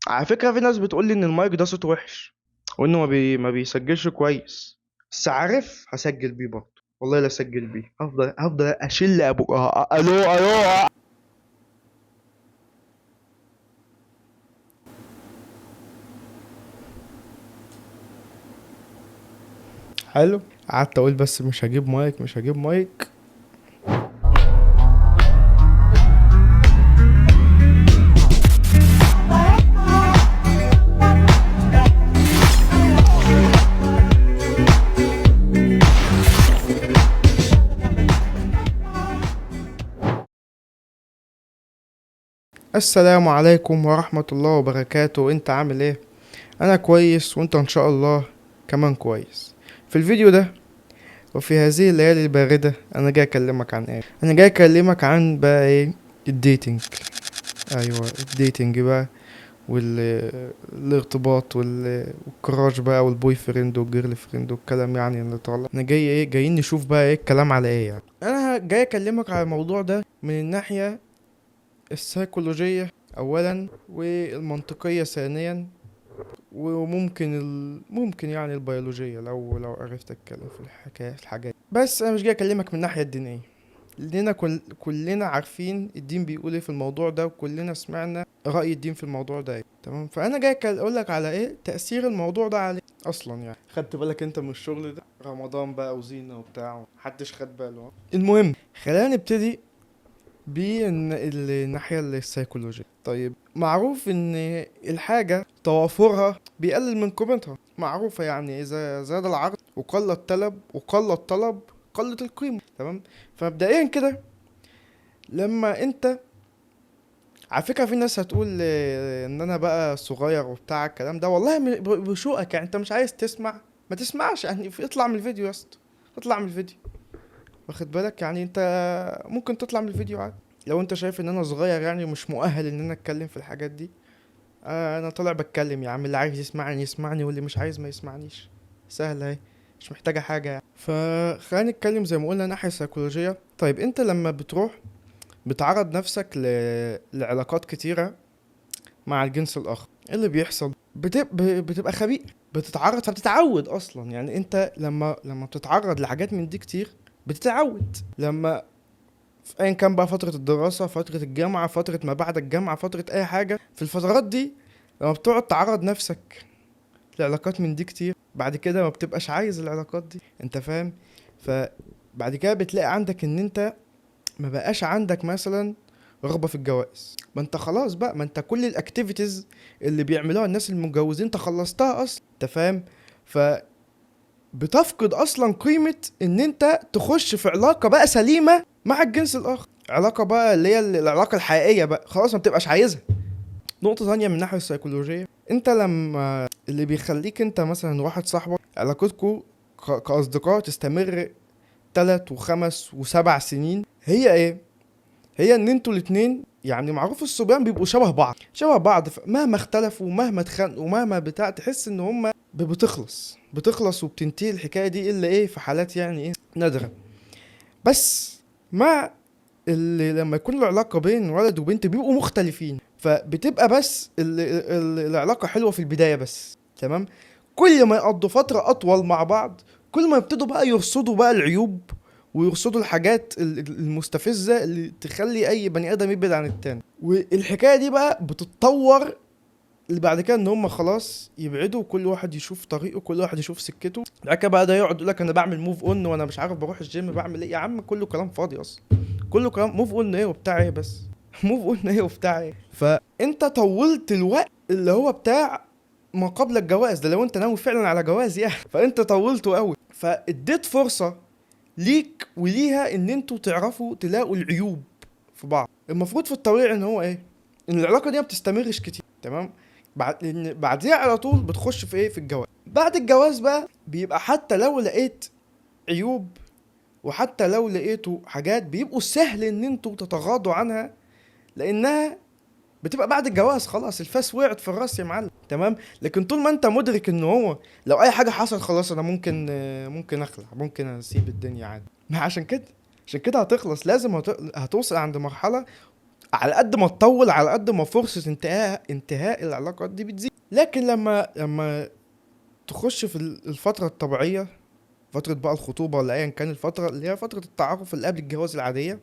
على فكرة في ناس بتقول لي ان المايك ده صوته وحش، وانه ما بيسجلش كويس. بس عارف هسجل بيه برضه، والله لا اسجل بيه، هفضل اشيل ابو الو الو. حلو. قعدت اقول بس مش هجيب مايك مش هجيب مايك. السلام عليكم ورحمة الله وبركاته. انت عامل ايه؟ انا كويس، وانت ان شاء الله كمان كويس. في الفيديو ده وفي هذه الليالي الباردة انا جاي اكلمك عن ايه؟ انا جاي اكلمك عن بقى ايه؟ الديتنج. ايوه الديتنج بقى، والارتباط والكراش بقى، والبوي فريند والجيرل فريند والكلام يعني اللي طالع. انا جاي ايه؟ جايين نشوف بقى ايه الكلام على ايه يعني. انا جاي اكلمك على الموضوع ده من الناحية السيكولوجية اولا، والمنطقية ثانيا، وممكن ممكن يعني البيولوجية لو عرفت اتكلم في الحاجات. بس انا مش جاي اكلمك من الناحية الدينية، لاننا كلنا عارفين الدين بيقول ايه في الموضوع ده، وكلنا سمعنا رأي الدين في الموضوع ده ايه. تمام، فانا جاي اقول لك على ايه تأثير الموضوع ده عليه اصلا. يعني خدت بالك انت من الشغل ده؟ رمضان بقى وزينة وبتاع، محدش خد باله ها؟ المهم خلينا نبتدي الناحية السيكولوجية. طيب معروف ان الحاجة توافرها بيقلل من قيمتها، معروفة يعني. اذا زاد العرض وقل الطلب قلت القيمة. تمام، فمبدئيا كده لما انت، على فكرة في ناس هتقول ان انا بقى صغير وبتاع الكلام ده، والله بشوقك يعني. انت مش عايز تسمع ما تسمعش يعني، اطلع من الفيديو يا اسطى، اطلع من الفيديو. واخد بالك يعني؟ انت ممكن تطلع من الفيديو عادي لو انت شايف ان انا صغير يعني ومش مؤهل ان انا اتكلم في الحاجات دي. انا طالع بتكلم يا عم، اللي عايز يسمعني يسمعني، واللي مش عايز ما يسمعنيش. سهلة اهي، مش محتاجة حاجة يعني. فخلينا نتكلم زي ما قلنا ناحية سيكولوجية. طيب انت لما بتروح بتعرض نفسك لعلاقات كتيرة مع الجنس الآخر، ايه اللي بيحصل؟ بتبقى خبيء، بتتعرض فبتتعود اصلا. يعني انت لما بتتعرض لحاجات من دي كتير بتتعود. لما في ايا كان بقى، فترة الدراسة، فترة الجامعة، فترة ما بعد الجامعة، فترة اي حاجة، في الفترات دي لما بتقعد تعرض نفسك لعلاقات من دي كتير، بعد كده ما بتبقاش عايز العلاقات دي. انت فاهم؟ فبعد كده بتلاقي عندك ان انت ما بقاش عندك مثلا رغبة في الجواز. ما انت خلاص بقى، ما انت كل الاكتيفيتيز اللي بيعملوها الناس المتجوزين انت خلصتها اصلا. انت فاهم؟ بتفقد اصلا قيمة ان انت تخش في علاقة بقى سليمة مع الجنس الاخر، علاقة بقى اللي هي العلاقة الحقيقية بقى، خلاص ما بتبقاش عايزها. نقطة تانية من الناحية السيكولوجية، انت لما اللي بيخليك انت مثلا واحد صاحبك علاقتكوا كأصدقاء تستمر 3 و5 و7 سنين، هي ايه؟ هي ان انتوا الاتنين يعني، معروف الصبيان بيبقوا شبه بعض مهما اختلفوا ومهما اتخانقوا ومهما بتاع، تحس ان هما بتخلص وبتنتهي الحكايه دي، الا ايه في حالات يعني ايه نادره. بس مع اللي لما يكون العلاقه بين ولد وبنت بيبقوا مختلفين، فبتبقى بس العلاقه حلوه في البدايه بس. تمام، كل ما يقضوا فتره اطول مع بعض، كل ما يبتدوا بقى يرصدوا بقى العيوب، ويرصدوا الحاجات المستفزه اللي تخلي اي بني ادم يبعد عن التاني. والحكايه دي بقى بتتطور اللي بعد كده ان هم خلاص يبعدوا، وكل واحد يشوف طريقه، كل واحد يشوف سكته. بعد كده بقى ده يقعد يقول لك انا بعمل موف اون، وانا مش عارف بروح الجيم بعمل ايه. يا عم كله كلام فاضي اصلا، كله كلام. موف اون ايه وبتاع ايه بس؟ موف اون ايه وبتاع ايه؟ فانت طولت الوقت اللي هو بتاع ما قبل الجواز ده، لو انت ناوي فعلا على جواز يعني، فانت طولته قوي، فاديت فرصه ليك وليها ان انتوا تعرفوا تلاقوا العيوب في بعض. المفروض في الطبيعي ان هو ايه؟ ان العلاقه دي ما بتستمرش كتير. تمام، لان بعديها على طول بتخش في ايه؟ في الجواز. بعد الجواز بقى بيبقى حتى لو لقيت عيوب، وحتى لو لقيتوا حاجات، بيبقوا سهل ان انتوا تتغاضوا عنها، لانها بتبقى بعد الجواز خلاص الفاس وقعت في الراس يا معلم. تمام، لكن طول ما انت مدرك ان هو لو اي حاجه حصلت خلاص انا ممكن اخلع، ممكن اسيب الدنيا عادي. ما عشان كده هتخلص، لازم هتوصل عند مرحله على قد ما تطول على قد ما فرصة انتهاء العلاقات دي بتزيد. لكن لما تخش في الفترة الطبيعية، فترة بقى الخطوبة ولا ايا كان الفترة اللي هي فترة التعارف اللي قبل الجواز العادية،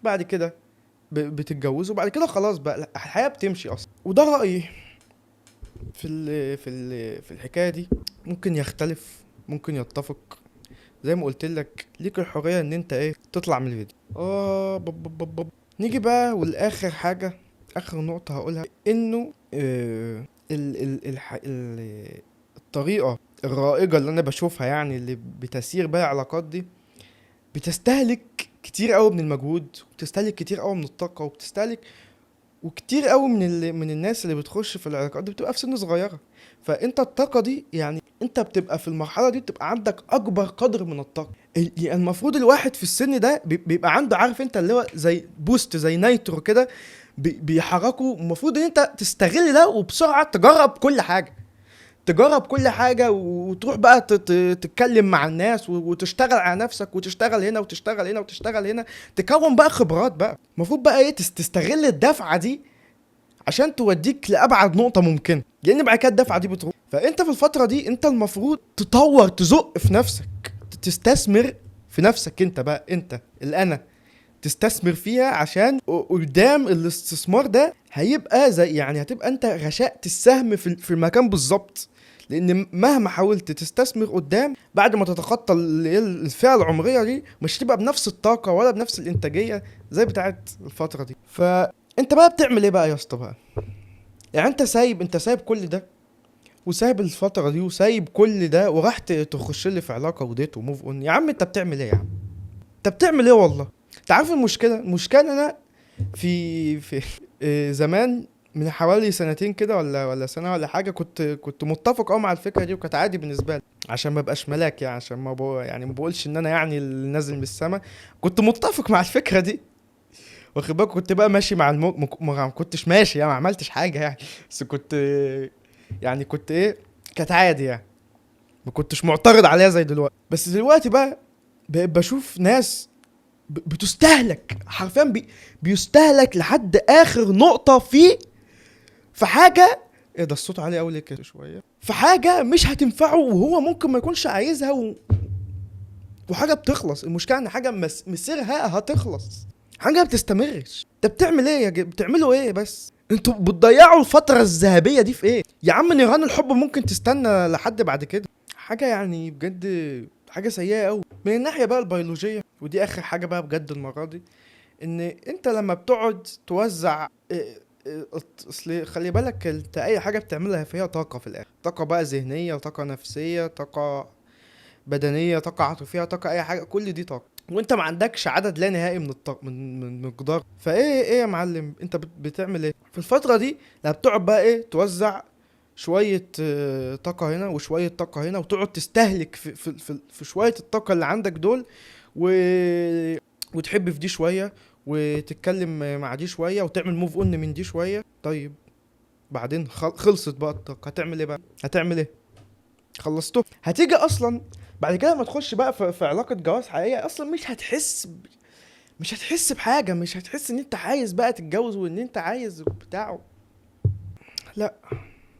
بعد كده بتتجوزوا، وبعد كده خلاص بقى الحياة بتمشي اصلا. وده رأيي في الحكاية دي. ممكن يختلف ممكن يتفق، زي ما قلت لك ليك الحرية ان انت تطلع من الفيديو. نيجي بقى والاخر حاجة، اخر نقطة هقولها، انه الطريقة الرائجة اللي انا بشوفها يعني اللي بتسير بقى العلاقات دي، بتستهلك كتير قوي من المجهود، وبتستهلك كتير قوي من الطاقة، وبتستهلك وكتير قوي من الناس اللي بتخش في العلاقات دي بتبقى في سن صغيرة. فانت الطاقة دي يعني انت بتبقى في المرحلة دي بتبقى عندك اكبر قدر من الطاقة. يعني المفروض الواحد في السن ده بيبقى عنده، عارف انت اللي هو زي بوست، زي نايترو كده بيحركه. المفروض ان انت تستغل ده وبسرعة تجرب كل حاجة، تجرب كل حاجة، وتروح بقى تتكلم مع الناس، وتشتغل على نفسك، وتشتغل هنا وتشتغل هنا وتشتغل هنا، تكون بقى خبرات بقى. المفروض بقى تستغل الدفعة دي عشان توديك لأبعد نقطة ممكنة، لأن بعد كده الدفعة دي بتروح. فأنت في الفترة دي أنت المفروض تطور، تزق في نفسك، تستثمر في نفسك أنت بقى، أنت الأنا تستثمر فيها، عشان قدام الاستثمار ده هيبقى زي يعني هتبقى انت غشقت السهم في المكان بالظبط. لان مهما حاولت تستثمر قدام، بعد ما تتخطى الفئة العمرية دي، مش هتبقى بنفس الطاقة ولا بنفس الانتاجية زي بتاعت الفترة دي. فانت بقى بتعمل ايه بقى يا اسطى بقى؟ يعني انت سايب كل ده، وسايب الفترة دي، وسايب كل ده، وراح تخش لي في علاقة وديت وموف اون. يا عم انت بتعمل ايه يا عم؟ انت بتعمل ايه والله؟ انت عارف المشكله ان انا في زمان من حوالي سنتين كده ولا سنه ولا حاجه، كنت متفق مع الفكره دي، وكانت عادي بالنسبه لي، عشان ما ابقاش ملاك يعني، عشان ما بقولش ان انا يعني اللي نازل من السما. كنت متفق مع الفكره دي، واخد بالك؟ كنت بقى ماشي مع ما كنتش ماشي يعني، ما عملتش حاجه يعني، بس كنت يعني كنت كانت عادي يعني، ما كنتش معترض عليها زي دلوقتي. بس دلوقتي بقى بقيت بشوف ناس بتستهلك حرفيا، بيستهلك لحد اخر نقطة في حاجة. ايه ده الصوت عالي قوي ليه كده شوية؟ في حاجة مش هتنفعه، وهو ممكن ما يكونش عايزها وحاجة بتخلص. المشكلة ان حاجة مسيرها هتخلص، حاجة بتستمرش. انت بتعمل ايه بتعملوا ايه بس؟ انتوا بتضيعوا الفترة الذهبية دي في ايه يا عم؟ نيران الحب ممكن تستنى لحد بعد كده. حاجة يعني بجد حاجة سيئة قوي. من الناحية بقى البيولوجية، ودي اخر حاجة بقى بجد المرة دي، ان انت لما بتقعد توزع اصل خلي بالك انت اي حاجة بتعملها فيها طاقة في الاخر، طاقة بقى ذهنية، طاقة نفسية، طاقة بدنية، طاقة عاطفية، طاقة اي حاجة، كل دي طاقة، وانت ما عندكش عدد لا نهائي من الطاقة، من مقدار. ايه يا معلم، انت بتعمل ايه في الفترة دي؟ لما بتقعد بقى توزع شوية طاقة هنا وشوية طاقة هنا، وتقعد تستهلك في شوية الطاقة اللي عندك دول، و... وتحب في دي شوية، وتتكلم مع دي شوية، وتعمل موف اون من دي شوية. طيب بعدين خلصت بقى الطاقة، هتعمل ايه بقى؟ هتعمل ايه؟ خلصته، هتيجي اصلا بعد كده لما تخش بقى في علاقة جواز حقيقية، اصلا مش هتحس بحاجة، مش هتحس ان انت عايز بقى تتجوز، وان انت عايز بتاعه. لا،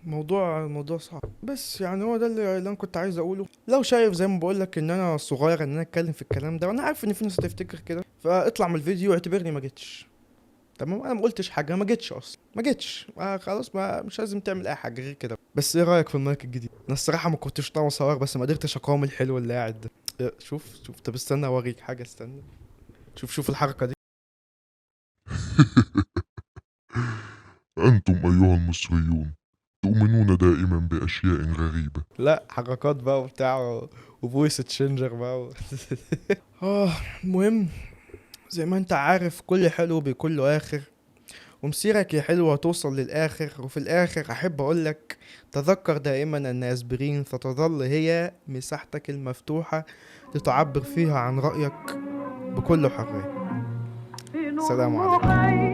الموضوع صعب. بس يعني هو ده اللي انا كنت عايز اقوله. لو شايف زي ما بقول لك ان انا صغير ان انا اتكلم في الكلام ده، وانا عارف ان في ناس هتفتكر كده، فاطلع من الفيديو واعتبرني ما جيتش. تمام، انا ما قلتش حاجه، ما جيتش اصلا، ما جيتش، خلاص، ما مش لازم تعمل اي حاجه غير كده. بس ايه رايك في المايك الجديد؟ انا الصراحه ما كنتش طالع صور، بس ما قدرتش اقاوم الحلو اللي قاعد ده. شوف طب استنى اوريك حاجه، استنى. شوف الحركه دي. أنتم أيها المصريون تؤمنون دائما بأشياء غريبة. لا، حركات بقى وبتاع، وفويس تشينجر بقى المهم، زي ما انت عارف كل حلو بيكون له اخر، ومسيرك يا حلو هتوصل للاخر. وفي الاخر احب اقولك تذكر دائما ان اسبرين ستظل هي مساحتك المفتوحة لتعبر فيها عن رأيك بكل حرية. سلام عليكم.